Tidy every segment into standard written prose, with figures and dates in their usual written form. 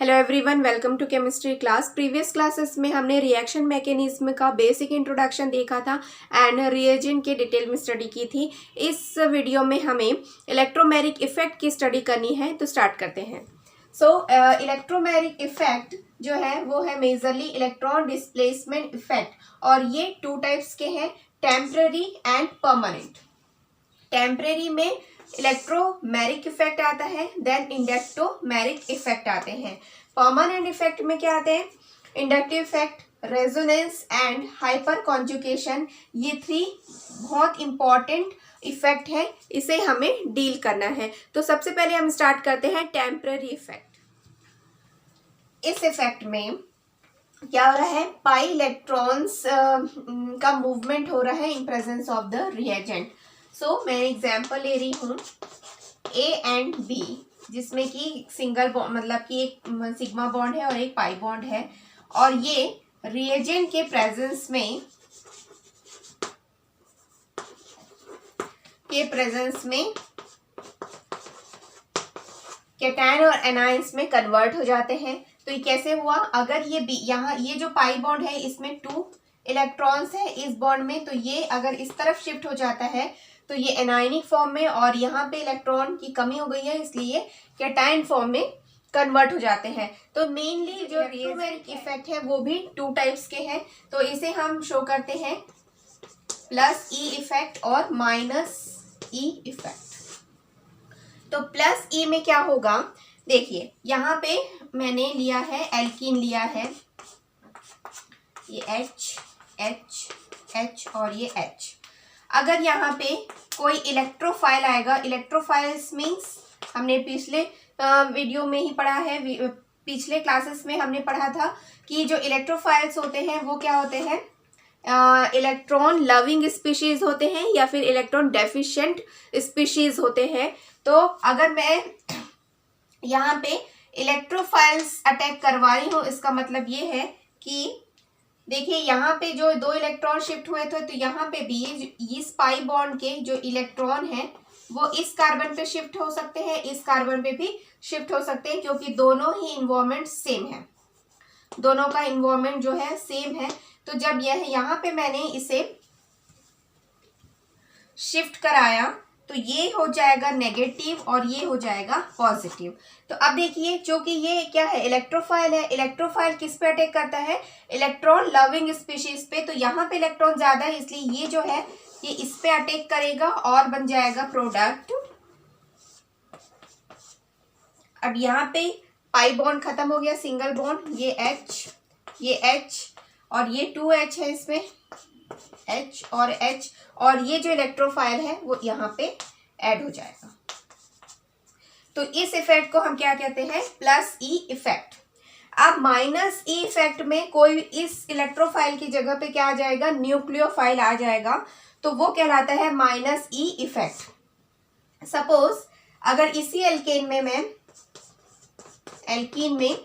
Hello everyone, welcome to chemistry class. Previous classes में हमने reaction mechanism का basic introduction देखा था एंड रिएजेंट के डिटेल में स्टडी की थी। इस वीडियो में हमें इलेक्ट्रोमेरिक इफेक्ट की स्टडी करनी है, तो स्टार्ट करते हैं। इलेक्ट्रोमेरिक इफेक्ट जो है वो है मेजरली इलेक्ट्रॉन डिस्प्लेसमेंट इफेक्ट, और ये टू टाइप्स के हैं, टेम्पररी एंड परमानेंट। टेम्परेरी में इलेक्ट्रोमेरिक इफेक्ट आता है, देन इंडक्टोमेरिक इफेक्ट आते हैं। परमानेंट इफेक्ट में क्या आते हैं? Inductive effect, resonance and hyper conjugation. ये थ्री बहुत इंपॉर्टेंट इफेक्ट है, इसे हमें डील करना है। तो सबसे पहले हम स्टार्ट करते हैं टेम्पररी इफेक्ट। इस इफेक्ट में क्या हो रहा है? पाई इलेक्ट्रॉन्स का मूवमेंट हो रहा है in presence of the reagent. मैं एग्जाम्पल ले रही हूँ ए एंड बी, जिसमें कि सिंगल बॉन्ड मतलब कि एक सिग्मा बॉन्ड है और एक पाई बॉन्ड है, और ये रिएजेंट के प्रेजेंस में कैटायन और एनायंस में कन्वर्ट हो जाते हैं। तो ये कैसे हुआ? अगर ये बी यहाँ ये जो पाई बॉन्ड है इसमें 2 इलेक्ट्रॉन्स है इस बॉन्ड में, तो ये अगर इस तरफ शिफ्ट हो जाता है तो ये एनायनिक फॉर्म में, और यहाँ पे इलेक्ट्रॉन की कमी हो गई है इसलिए कैटायन फॉर्म में कन्वर्ट हो जाते हैं। तो मेनली जो इलेक्ट्रोमेरिक इफेक्ट है वो भी 2 टाइप्स के हैं। तो इसे हम शो करते हैं प्लस ई इफेक्ट और माइनस ई इफेक्ट। तो प्लस ई में क्या होगा? देखिए यहाँ पे मैंने लिया है एल्कीन लिया है, ये H H H और ये H। अगर यहाँ पे कोई इलेक्ट्रोफाइल आएगा, इलेक्ट्रोफाइल्स मीन्स हमने पिछले वीडियो में ही पढ़ा है, पिछले क्लासेस में हमने पढ़ा था कि जो इलेक्ट्रोफाइल्स होते हैं वो क्या होते हैं? इलेक्ट्रॉन लविंग स्पीशीज होते हैं या फिर इलेक्ट्रॉन डेफिशिएंट स्पीशीज होते हैं। तो अगर मैं यहाँ पे इलेक्ट्रोफाइल्स अटैक करवा रही हूँ, इसका मतलब ये है कि देखिए यहाँ पे जो 2 इलेक्ट्रॉन शिफ्ट हुए थे, तो यहाँ पे भी इस पाई बॉन्ड के जो इलेक्ट्रॉन है वो इस कार्बन पे शिफ्ट हो सकते हैं, इस कार्बन पे भी शिफ्ट हो सकते हैं, क्योंकि दोनों ही इन्वायरमेंट सेम है, दोनों का इन्वायरमेंट जो है सेम है। तो जब यह यहाँ पे मैंने इसे शिफ्ट कराया तो ये हो जाएगा नेगेटिव और ये हो जाएगा पॉजिटिव। तो अब देखिए, जो कि ये क्या है? इलेक्ट्रोफाइल है। इलेक्ट्रोफाइल किस पे अटैक करता है? इलेक्ट्रॉन लविंग स्पीशीज पे। तो यहाँ पे इलेक्ट्रॉन ज्यादा है इसलिए ये जो है ये इस पे अटैक करेगा और बन जाएगा प्रोडक्ट। अब यहाँ पे पाई बॉन्ड खत्म हो गया, सिंगल बॉन्ड, ये H और ये 2H है, इसमें H और H, और ये जो इलेक्ट्रोफाइल है वो यहाँ पे ऐड हो जाएगा। तो इस इफेक्ट को हम क्या कहते हैं? Plus E effect. अब माइनस ई इफेक्ट में कोई इस इलेक्ट्रोफाइल की जगह पे क्या आ जाएगा? न्यूक्लियोफाइल आ जाएगा, तो वो कहलाता है माइनस ई इफेक्ट। सपोज अगर इसी एल्कीन में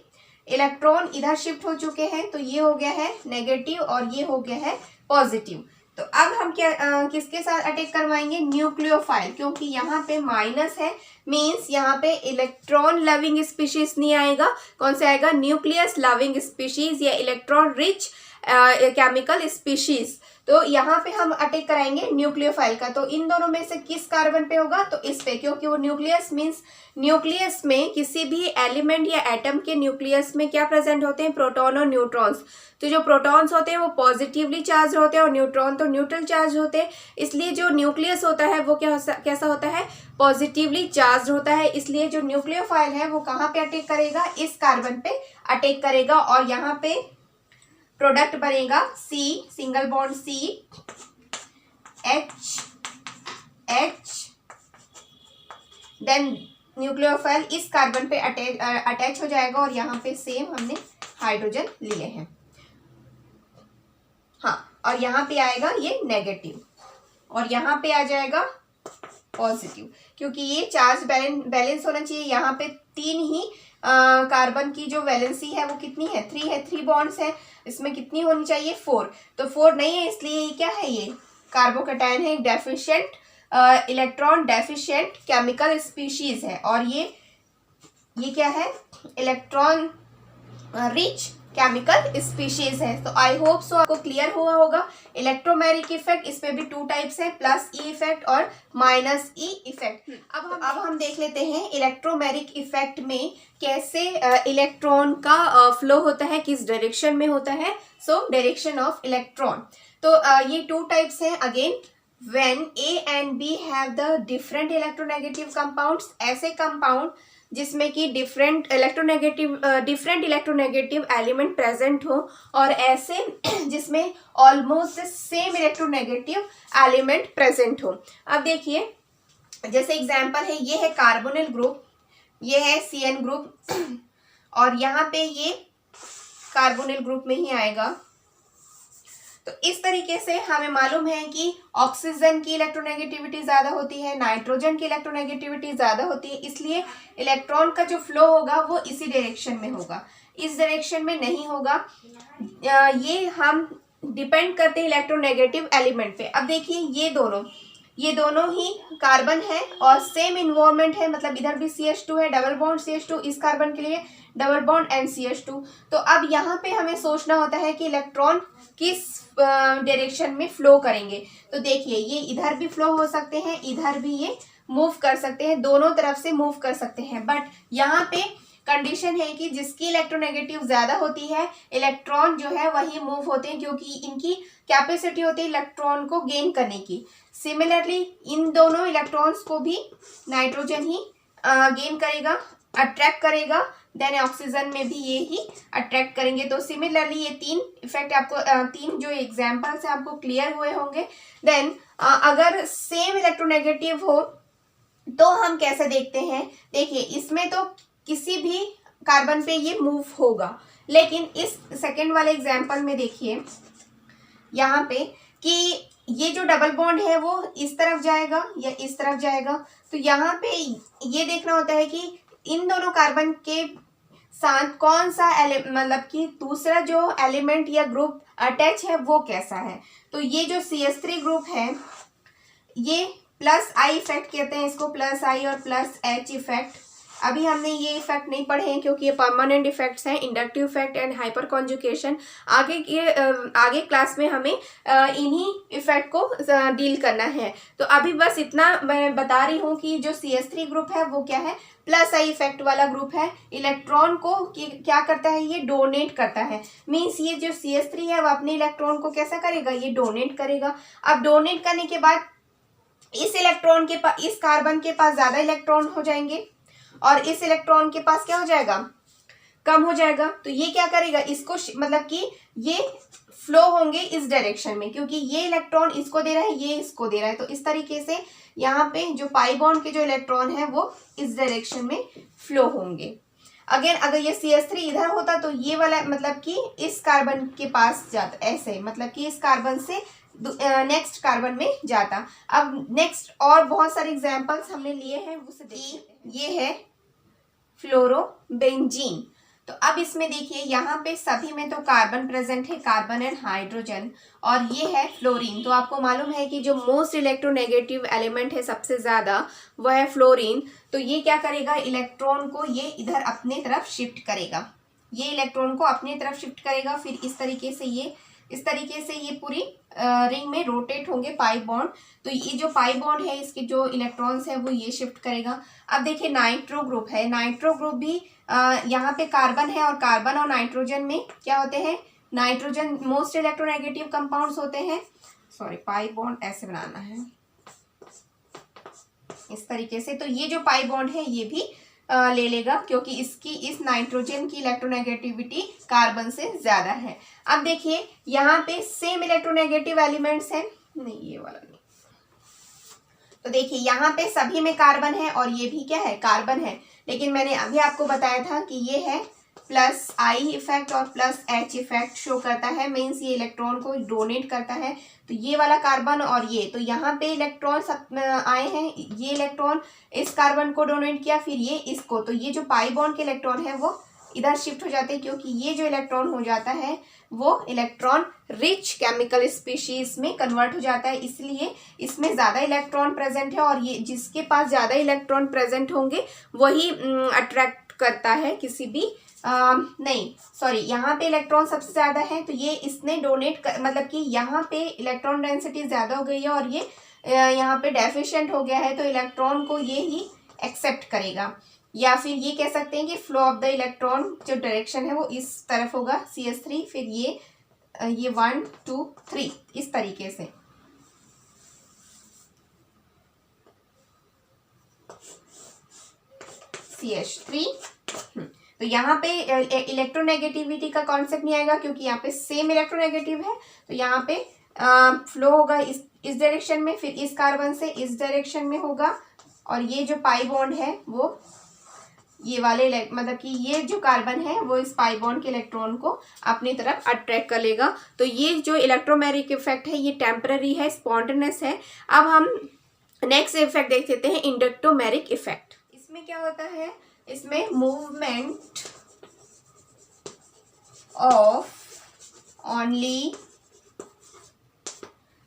इलेक्ट्रॉन इधर शिफ्ट हो चुके हैं, तो ये हो गया है नेगेटिव और ये हो गया है पॉजिटिव। तो अब हम क्या किसके साथ अटैक करवाएंगे? न्यूक्लियोफाइल, क्योंकि यहाँ पे माइनस है, मींस यहाँ पे इलेक्ट्रॉन लविंग स्पीशीज नहीं आएगा। कौन से आएगा? न्यूक्लियस लविंग स्पीशीज या इलेक्ट्रॉन रिच केमिकल स्पीशीज। तो यहाँ पे हम अटैक कराएंगे न्यूक्लियोफाइल का। तो इन दोनों में से किस कार्बन पे होगा? तो इस पे, क्योंकि वो न्यूक्लियस मीन्स न्यूक्लियस में किसी भी एलिमेंट या एटम के न्यूक्लियस में क्या प्रेजेंट होते हैं? प्रोटॉन और न्यूट्रॉन्स। तो जो प्रोटॉन्स होते हैं वो पॉजिटिवली चार्ज होते हैं और न्यूट्रॉन तो न्यूट्रल चार्ज होते हैं, इसलिए जो न्यूक्लियस होता है वो कैसा होता है? पॉजिटिवली चार्ज होता है। इसलिए जो न्यूक्लियोफाइल है वो कहाँ पे अटैक करेगा? इस कार्बन पे अटैक करेगा, और यहाँ पे प्रोडक्ट बनेगा C, single bond C, H H, then nucleophile इस कार्बन पे अटैच हो जाएगा, और यहाँ पे सेम हमने हाइड्रोजन लिए हैं। हाँ, और यहाँ पे आएगा ये नेगेटिव और यहाँ पे आ जाएगा पॉजिटिव, क्योंकि ये चार्ज बैलेंस होना चाहिए। यहाँ पे 3 ही कार्बन की जो वैलेंसी है वो कितनी है? 3 है, 3 बॉन्ड्स है, इसमें कितनी होनी चाहिए? 4। तो 4 नहीं है, इसलिए ये क्या है? ये कार्बोकैटायन है, deficient electron deficient chemical species है, और ये क्या है? इलेक्ट्रॉन रिच केमिकल स्पीशीज है। तो आई होप सो आपको क्लियर हुआ होगा। इलेक्ट्रोमैग्नेटिक इफेक्ट, इसमें भी 2 टाइप्स है, प्लस ई इफेक्ट और माइनस ई इफेक्ट। अब हम देख लेते हैं इलेक्ट्रोमैग्नेटिक इफेक्ट में कैसे इलेक्ट्रॉन का फ्लो होता है, किस डायरेक्शन में होता है। So direction of electron. तो ये 2 टाइप्स हैं again. When A and B have the different electronegative compounds, ऐसे कंपाउंड जिसमें कि डिफरेंट इलेक्ट्रोनेगेटिव एलिमेंट प्रेजेंट हो, और ऐसे जिसमें almost same electronegative element present हो। अब देखिए, जैसे एग्जांपल है, ये है कार्बोनिल ग्रुप, ये है CN ग्रुप, और यहाँ पे ये कार्बोनिल ग्रुप में ही आएगा। तो इस तरीके से हमें मालूम है कि ऑक्सीजन की इलेक्ट्रोनेगेटिविटी ज़्यादा होती है, नाइट्रोजन की इलेक्ट्रोनेगेटिविटी ज़्यादा होती है, इसलिए इलेक्ट्रॉन का जो फ्लो होगा वो इसी डायरेक्शन में होगा, इस डायरेक्शन में नहीं होगा। ये हम डिपेंड करते हैं इलेक्ट्रोनेगेटिव एलिमेंट पे। अब देखिए, ये दोनों ही कार्बन है और सेम इन्वॉल्वमेंट है, मतलब इधर भी CH2 है, डबल बॉन्ड CH2, इस कार्बन के लिए डबल बॉन्ड NCH2। तो अब यहाँ पे हमें सोचना होता है कि इलेक्ट्रॉन किस डायरेक्शन में फ्लो करेंगे। तो देखिए, ये इधर भी फ्लो हो सकते हैं, इधर भी ये मूव कर सकते हैं, दोनों तरफ से मूव कर सकते हैं। बट यहाँ पे कंडीशन है कि जिसकी इलेक्ट्रोनेगेटिव ज़्यादा होती है, इलेक्ट्रॉन जो है वही मूव होते हैं, क्योंकि इनकी कैपेसिटी होती है इलेक्ट्रॉन को गेन करने की। सिमिलरली इन दोनों इलेक्ट्रॉन्स को भी नाइट्रोजन ही गेन करेगा, अट्रैक्ट करेगा, देन ऑक्सीजन में भी ये ही अट्रैक्ट करेंगे। तो सिमिलरली ये 3 इफेक्ट आपको 3 जो एग्जाम्पल्स हैं आपको क्लियर हुए होंगे। देन अगर सेम इलेक्ट्रोनेगेटिव हो तो हम कैसे देखते हैं, देखिए इसमें तो किसी भी कार्बन पे ये मूव होगा, लेकिन इस सेकेंड वाले एग्जाम्पल में देखिए यहाँ पे कि ये जो डबल बॉन्ड है वो इस तरफ जाएगा या इस तरफ जाएगा। तो यहाँ पे ये देखना होता है कि इन दोनों कार्बन के साथ कौन सा मतलब कि दूसरा जो एलिमेंट या ग्रुप अटैच है वो कैसा है। तो ये जो CH3 ग्रुप है, ये प्लस I इफेक्ट कहते हैं इसको, प्लस I और प्लस H इफेक्ट। अभी हमने ये इफेक्ट नहीं पढ़े हैं क्योंकि ये परमानेंट इफेक्ट्स हैं, inductive effect and hyper conjugation. आगे क्लास में हमें इन्हीं इफेक्ट को डील करना है। तो अभी बस इतना मैं बता रही हूँ कि जो CH3 ग्रुप है वो क्या है, प्लस I इफेक्ट वाला ग्रुप है। इलेक्ट्रॉन को क्या करता है, ये डोनेट करता है। मीन्स ये जो CH3 है वो अपने इलेक्ट्रॉन को कैसा करेगा, ये डोनेट करेगा। अब डोनेट करने के बाद इस इलेक्ट्रॉन के पास, इस कार्बन के पास ज़्यादा इलेक्ट्रॉन हो जाएंगे और इस इलेक्ट्रॉन के पास क्या हो जाएगा, कम हो जाएगा। तो ये क्या करेगा, इसको मतलब कि ये फ्लो होंगे इस डायरेक्शन में, क्योंकि ये इलेक्ट्रॉन इसको दे रहा है, ये इसको दे रहा है। तो इस तरीके से यहाँ पे जो पाई बॉन्ड के जो इलेक्ट्रॉन है वो इस डायरेक्शन में फ्लो होंगे। अगेन अगर ये CH3 इधर होता तो ये वाला मतलब कि इस कार्बन के पास जाता, ऐसे मतलब कि इस कार्बन से नेक्स्ट कार्बन में जाता। अब नेक्स्ट और बहुत सारे एग्जांपल्स हमने लिए हैं, उसे देखिए। ये है फ्लोरोबेंजीन। तो अब इसमें देखिए यहाँ पे सभी में तो कार्बन प्रेजेंट है, कार्बन एंड हाइड्रोजन, और ये है फ्लोरीन। तो आपको मालूम है कि जो मोस्ट इलेक्ट्रोनेगेटिव एलिमेंट है सबसे ज़्यादा वो है फ्लोरीन। तो ये क्या करेगा, इलेक्ट्रॉन को ये इधर अपने तरफ शिफ्ट करेगा, ये इलेक्ट्रॉन को अपनी तरफ शिफ्ट करेगा। फिर इस तरीके से ये पूरी रिंग में रोटेट होंगे पाई बॉन्ड। तो ये जो पाई बॉन्ड है इसके जो इलेक्ट्रॉन्स है वो ये शिफ्ट करेगा। अब देखिए नाइट्रो ग्रुप है, नाइट्रो ग्रुप भी यहाँ पे कार्बन है, और कार्बन और नाइट्रोजन में क्या होते हैं, नाइट्रोजन मोस्ट इलेक्ट्रोनेगेटिव कंपाउंड्स होते हैं। सॉरी, पाई बॉन्ड ऐसे बनाना है इस तरीके से। तो ये जो पाई बॉन्ड है ये भी ले लेगा, क्योंकि इस नाइट्रोजन की इलेक्ट्रोनेगेटिविटी कार्बन से ज़्यादा है। अब देखिए यहाँ पे सेम इलेक्ट्रोनेगेटिव एलिमेंट्स हैं, नहीं ये वाला नहीं। तो देखिए यहाँ पे सभी में कार्बन है और ये भी क्या है, कार्बन है। लेकिन मैंने अभी आपको बताया था कि ये है प्लस I इफेक्ट और प्लस H इफेक्ट शो करता है, मीन्स ये इलेक्ट्रॉन को डोनेट करता है। तो ये वाला कार्बन और ये, तो यहाँ पे इलेक्ट्रॉन सब आए हैं, ये इलेक्ट्रॉन इस कार्बन को डोनेट किया, फिर ये इसको। तो ये जो पाई बॉन्ड के इलेक्ट्रॉन है वो इधर शिफ्ट हो जाते हैं, क्योंकि ये जो इलेक्ट्रॉन हो जाता है वो इलेक्ट्रॉन रिच केमिकल स्पीशीज में कन्वर्ट हो जाता है, इसलिए इसमें ज़्यादा इलेक्ट्रॉन प्रेजेंट है। और ये जिसके पास ज़्यादा इलेक्ट्रॉन प्रेजेंट होंगे वही अट्रैक्ट करता है किसी भी नहीं सॉरी, यहाँ पे इलेक्ट्रॉन सबसे ज़्यादा है तो ये इसने डोनेट मतलब कि यहाँ पे इलेक्ट्रॉन डेंसिटी ज़्यादा हो गई है और ये यहाँ पे डेफिशिएंट हो गया है, तो इलेक्ट्रॉन को ये ही एक्सेप्ट करेगा। या फिर ये कह सकते हैं कि फ्लो ऑफ द इलेक्ट्रॉन जो डायरेक्शन है वो इस तरफ होगा CH3, फिर ये 1 2 3 इस तरीके से। CH3 तो यहाँ पे इलेक्ट्रोनेगेटिविटी का कॉन्सेप्ट नहीं आएगा क्योंकि यहाँ पे सेम इलेक्ट्रोनेगेटिव है, तो यहाँ पे फ्लो होगा इस डायरेक्शन में, फिर इस कार्बन से इस डायरेक्शन में होगा, और ये जो पाई बॉन्ड है वो ये वाले मतलब कि ये जो कार्बन है वो इस पाई बॉन्ड के इलेक्ट्रॉन को अपनी तरफ अट्रैक्ट कर लेगा। तो ये जो इलेक्ट्रोमैग्नेटिक इफेक्ट है ये टेम्पररी है, स्पॉन्टेनियस है। अब हम नेक्स्ट इफेक्ट देख लेते हैं, इंडक्टोमेरिक इफेक्ट। इसमें क्या होता है, इसमें movement of only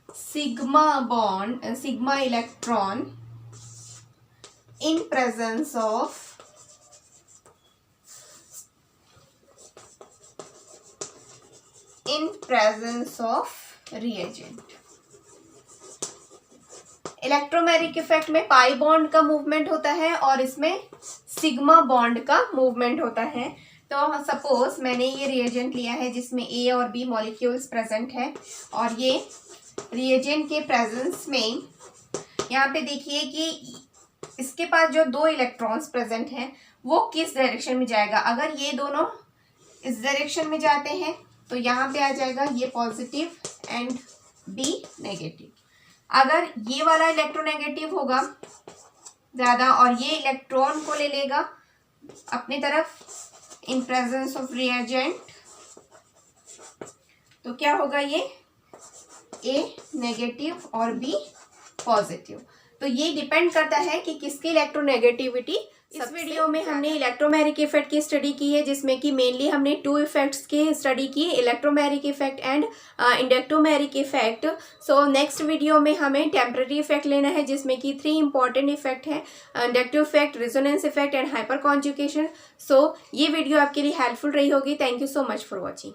sigma electron in presence of reagent। Electromagnetic effect में पाई बॉन्ड का मूवमेंट होता है और इसमें सिग्मा बॉन्ड का मूवमेंट होता है। तो सपोज मैंने ये रिएजेंट लिया है जिसमें A और B मॉलिक्यूल्स प्रेजेंट है, और ये रिएजेंट के प्रेजेंस में यहाँ पे देखिए कि इसके पास जो 2 इलेक्ट्रॉन्स प्रेजेंट हैं वो किस डायरेक्शन में जाएगा। अगर ये दोनों इस डायरेक्शन में जाते हैं तो यहाँ पे आ जाएगा ये पॉजिटिव एंड B नेगेटिव। अगर ये वाला इलेक्ट्रोनेगेटिव होगा ज़्यादा और ये इलेक्ट्रॉन को ले लेगा अपनी तरफ इन प्रेजेंस ऑफ रिएजेंट, तो क्या होगा, ये A नेगेटिव और B पॉजिटिव। तो ये डिपेंड करता है कि किसकी इलेक्ट्रोनेगेटिविटी। इस वीडियो में हमने इलेक्ट्रोमैग्नेटिक इफेक्ट की स्टडी की है जिसमें कि मेनली हमने 2 इफेक्ट्स की स्टडी की, electromagnetic effect and inductomagnetic effect. So next video में हमें टेम्पररी इफेक्ट लेना है जिसमें कि 3 इंपॉर्टेंट इफेक्ट है, inductive effect, resonance effect and hyperconjugation. So ये वीडियो आपके लिए हेल्पफुल रही होगी। Thank you so much for watching.